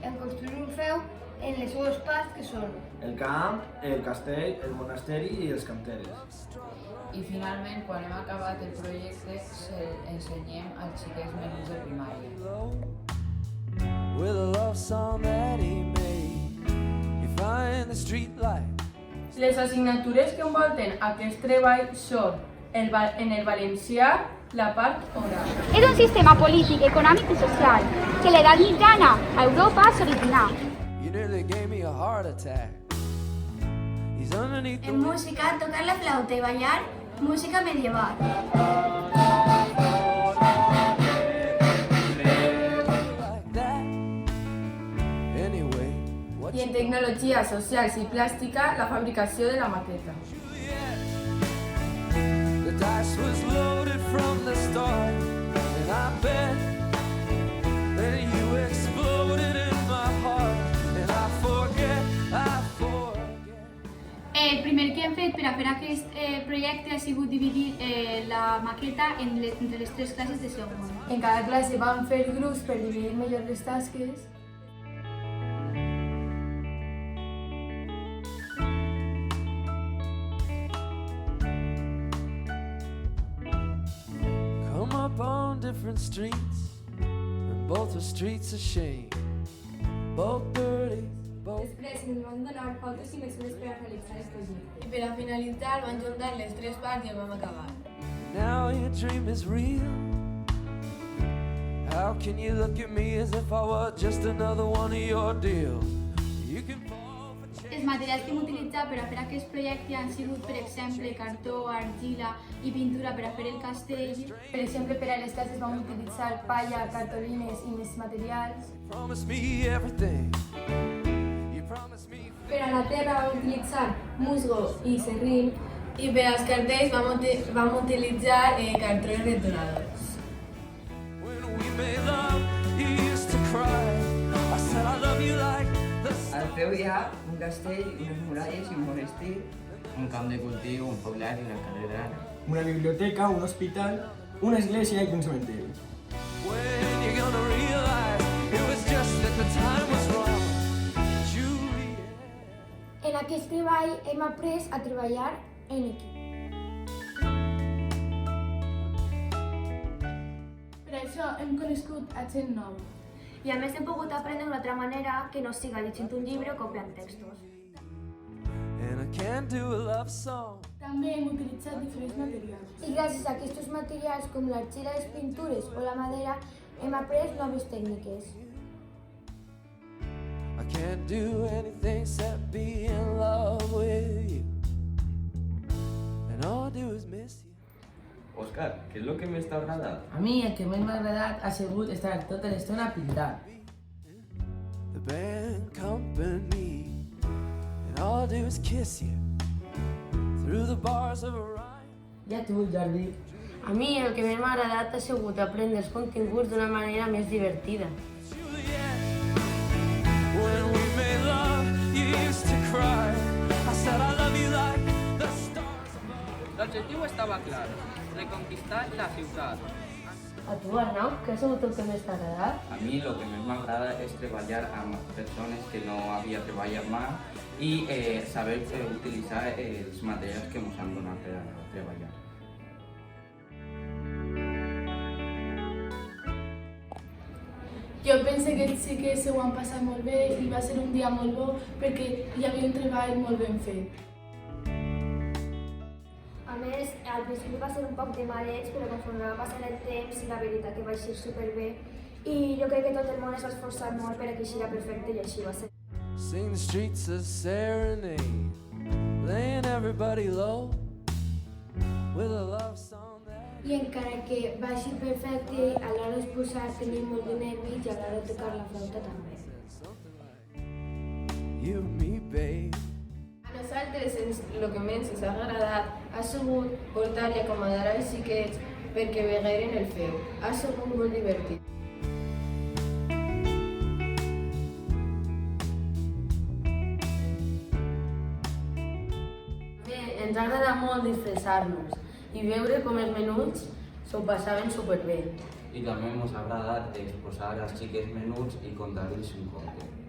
en construir un feu en les seues parts que són el camp, el castell, el monasteri i els canteres. I finalment, quan hem acabat el projecte, ensenyem als xiquets menuts de primària. With a love song that he made, you find the street light. Les assignatures que envolten aquest treball són en el valencià, la part oral. És un sistema polític, econòmic i social que l'edat mitjana a Europa s'originà. You nearly gave me a heart attack. He's underneath the En música, tocar la flauta y bailar, música medieval. like that. Anyway, what I en tecnologies socials i plàstica, la fabricació de la maqueta. the dice was loaded from the start, and I bet that you exploded in my heart, and I forget. El primer que hem fet per a fer aquest projecte ha sigut dividir la maqueta entre les 3 classes de segon. En cada classe vam fer grups per dividir millor les tasques. Come up on different streets, and both are streets of shame, both dirty, both. Després ens van donar fotos i mesures per a realitzar el projecte. I per a finalitzar van juntar les 3 parts i el vam acabar. Now your dream is real. How can you look at me as if I were just another one of your deals? You can fall for change. Els materials que hem utilitzat per a fer aquest projecte han sigut, per exemple, cartó, argila i pintura per a fer el castell. Per exemple, per a les classes vam utilitzar palla, cartolines i més materials. Promise me everything. You promise me. Per a la terra vam utilitzar musgo i serrín. I per als cartells vam utilitzar cartrons detonadors. When we made love, you used to cry. I said I love you like the sun. Al feu hi ha un castell, unes muralles i un monestir, un camp de cultiu, un poblat i una catedral. Una biblioteca, un hospital, una església i un cementeri. When you're gonna realize it was just that the time was wrong. Juliet. En aquest treball hem après a treballar en equip. Per això hem conegut a gent nova. I a més hem pogut aprendre d'una altra manera que no siga llegint un llibre o copiant textos. And I can't do a love song. També hem utilitzat diferents materials. I gràcies a aquests materials com l'argila, les pintures o la madera hem après noves tècniques. I can't do anything except be in love with you. And all I do is miss you. Òscar, què és el que més t'ha agradat? A mi el que més m'ha agradat ha sigut estar tota l'estona pintant. The band company. And all I do is kiss you. Through the bars of Orion. I a tu, Jordi? A mi el que més m'ha agradat ha sigut aprendre els continguts d'una manera més divertida. Juliet. When we made love, you used to cry. I said I love you like the stars above. L'objectiu estava clar, reconquistar la ciutat. A tu, Arnau, què ha sigut el que més t'ha agradat? A mi el que més m'agrada és treballar amb persones que no havia treballat mai i saber utilitzar els materials que ens han donat per a treballar. Jo penso que sí que s'ho han passat molt bé i va ser un dia molt bo perquè hi havia un treball molt ben fet. A més, al principi va ser un poc de mareig, però conforme va passar el temps i la veritat que va eixir superbé. I jo crec que tot el món es va esforçar molt per que eixira perfecte i així va ser. Sing the streets a serenade, laying everybody low with a love song that. I encara que vagi perfecte, a l'hora d'exposar tenim molt de nervis i a l'hora de tocar la flauta també. You and me, babe. A nosaltres el que més ens ha agradat ha sigut portar i acomodar els xiquets perquè vegueren el feu. Ha sigut molt divertit. Ens ha agradat molt disfressar-nos i veure com els menuts s'ho passaven superbé. I també ens ha agradat exposar als xiquets menuts i contar-los un conte.